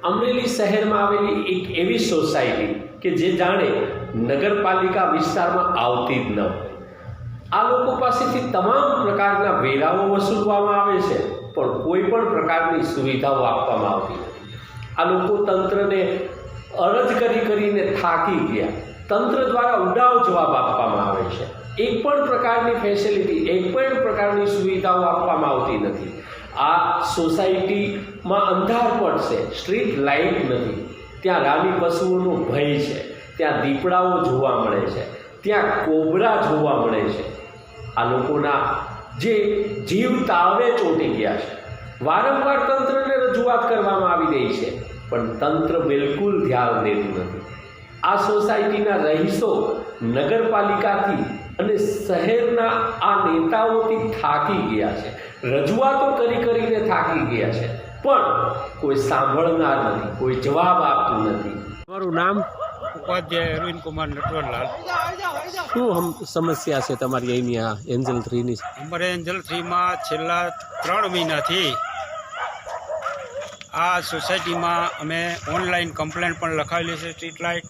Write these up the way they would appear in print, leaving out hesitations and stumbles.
અમરેલી શહેરમાં આવેલી એક એવી સોસાયટી કે જે જાણે નગરપાલિકા વિસ્તારમાં આવતી જ ન હોય। આ લોકો પાસેથી તમામ પ્રકારના વેરાઓ વસૂલવામાં આવે છે, પણ કોઈ પણ પ્રકારની સુવિધાઓ આપવામાં આવતી નથી। આ લોકો તંત્રને અરજ કરીને થાકી ગયા। તંત્ર દ્વારા ઉડાવ જવાબ આપવામાં આવે છે। એક પણ પ્રકારની ફેસિલિટી, એક પણ પ્રકારની સુવિધાઓ આપવામાં આવતી નથી। આ સોસાયટીમાં અંધારપટ છે, સ્ટ્રીટ લાઇટ નથી, ત્યાં રાની પશુઓનો ભય છે, ત્યાં દીપડાઓ જોવા મળે છે, ત્યાં કોબરા જોવા મળે છે। આ લોકોના જે જીવ તાળવે ચોંટી ગયા છે। વારંવાર તંત્રને રજૂઆત કરવામાં આવી રહી છે, પણ તંત્ર બિલકુલ ધ્યાન દેતું નથી। આ સોસાયટીના રહીશો નગરપાલિકાથી અને શહેરના આ નેતાઓથી થાકી ગયા છે। રજૂઆતો કરીને થાકી ગયા છે, પણ કોઈ સાંભળનાર નથી, કોઈ જવાબ આપતું નથી। તમારું નામ? ઉપાધ્યાય અરવિંદ કુમાર નટવરલાલ। શું સમસ્યા છે તમારી અહીંની આ એન્જલ 3ની? અમારે એન્જલ 3માં છેલ્લા 3 મહિનાથી આ સોસાયટીમાં અમે ઓનલાઈન કમ્પ્લેન પણ લખાવેલી છે સ્ટ્રીટ લાઇટ,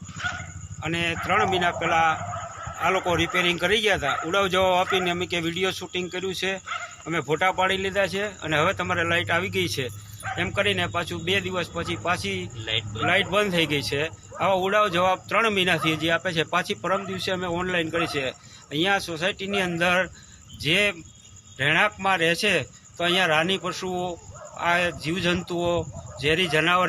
અને 3 મહિના પહેલાં આ લોકો રિપેરિંગ કરી ગયા હતા। ઉડાવ જવાબ આપીને અમે કે વિડીયો શૂટિંગ કર્યું છે, અમે ફોટા પાડી લીધા છે, અને હવે તમારે લાઇટ આવી ગઈ છે એમ કરીને પાછું 2 દિવસ પછી પાછી લાઇટ બંધ થઈ ગઈ છે। આવા ઉડાવ જવાબ 3 મહિનાથી જે આપે છે। પાછી પરમ દિવસે અમે ઓનલાઈન કરી છે। અહીંયા સોસાયટીની અંદર જે રહેણાંકમાં રહે છે, તો અહીંયા રાની પશુઓ, આ જીવજંતુઓ, ઝેરી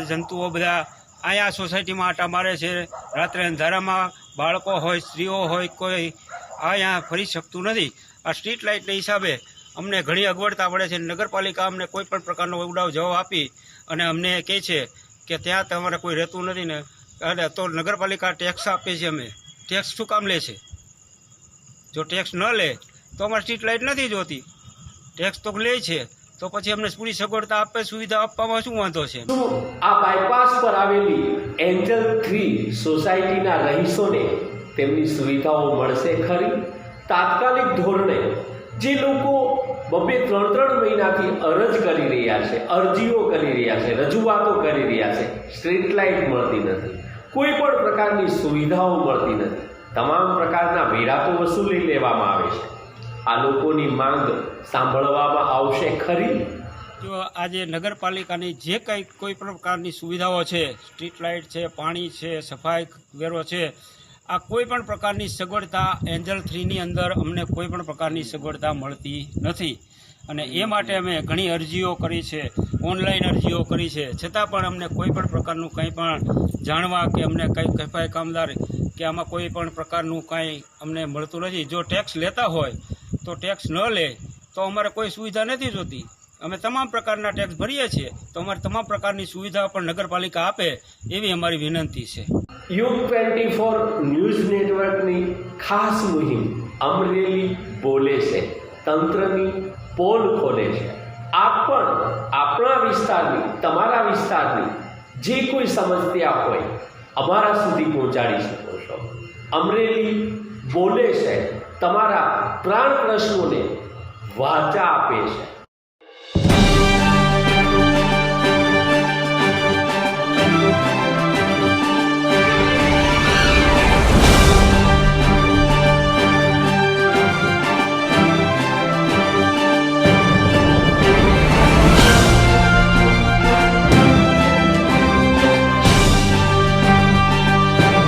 જંતુઓ બધા અહીંયા સોસાયટીમાં આટા મારે છે। રાત્રે અંધારામાં બાળકો હોય, સ્ત્રીઓ હોય, કોઈ અહીંયા ફરી શકતું નથી। આ સ્ટ્રીટ લાઇટના હિસાબે અમને ઘણી અગવડતા પડે છે। નગરપાલિકા અમને કોઈ પણ પ્રકારનો ઉડાવ જવાબ આપી અને અમને કહે છે કે ત્યાં તમારે કોઈ રહેતું નથી ને, અને તો નગરપાલિકા ટેક્સ આપે છે। અમે ટેક્સ શું કામ લે છે? જો ટેક્સ ન લે તો અમારે સ્ટ્રીટ લાઇટ નથી જોતી। ટેક્સ તો લે છે, તો પછી અમને પૂરી સગવડતા આપે, સુવિધા આપવામાં શું વાંધો છે? આ બાયપાસ પર આવેલી એન્જલ 3 સોસાયટીના રહીશોને તેમની સુવિધાઓ મળશે ખરી? તાત્કાલિક ધોરણે જે લોકો 2-3 મહિનાથી અરજ કરી રહ્યા છે, અરજીઓ કરી રહ્યા છે, રજૂઆતો કરી રહ્યા છે, સ્ટ્રીટ લાઇટ મળતી નથી, કોઈ પણ પ્રકારની સુવિધાઓ મળતી નથી, તમામ પ્રકારના વેરા તો વસૂલી લેવામાં આવે છે। આ લોકોની માંગ સાંભળવામાં આવશે ખરી? જો આજે નગરપાલિકાની જે કંઈ કોઈ પણ પ્રકારની સુવિધાઓ છે, સ્ટ્રીટ લાઇટ છે, પાણી છે, સફાઈ વેરો છે, આ કોઈ પણ પ્રકારની સગવડતા એન્જલ 3ની અંદર અમને કોઈ પણ પ્રકારની સગવડતા મળતી નથી। અને એ માટે અમે ઘણી અરજીઓ કરી છે, ઓનલાઈન અરજીઓ કરી છે, છતાં પણ અમને કોઈ પણ પ્રકારનું કંઈ પણ જાણવા કે અમને કંઈ સફાઈ કામદાર કે આમાં કોઈ પણ પ્રકારનું કાંઈ અમને મળતું નથી। જો ટેક્સ લેતા હોય તો ટેક્સ ન લે તો અમારે કોઈ સુવિધા નથી જોતી। અમે તમામ પ્રકારના ટેક્સ ભરીએ છીએ, તો અમારે તમામ પ્રકારની સુવિધા પણ નગરપાલિકા આપે એવી અમારી વિનંતી છે। યુગ 24 ન્યૂઝ નેટવર્કની ખાસ મુહિમ અમરેલી બોલે છે, તંત્રની પોલ ખોલે છે। આપ પણ આપણા વિસ્તારની, તમારા વિસ્તારની જે કોઈ સમસ્યા હોય અમારા સુધી પહોંચાડી શકો છો। અમરેલી બોલે છે તમારા પ્રાણ પ્રશ્નોને વાચા આપે છે।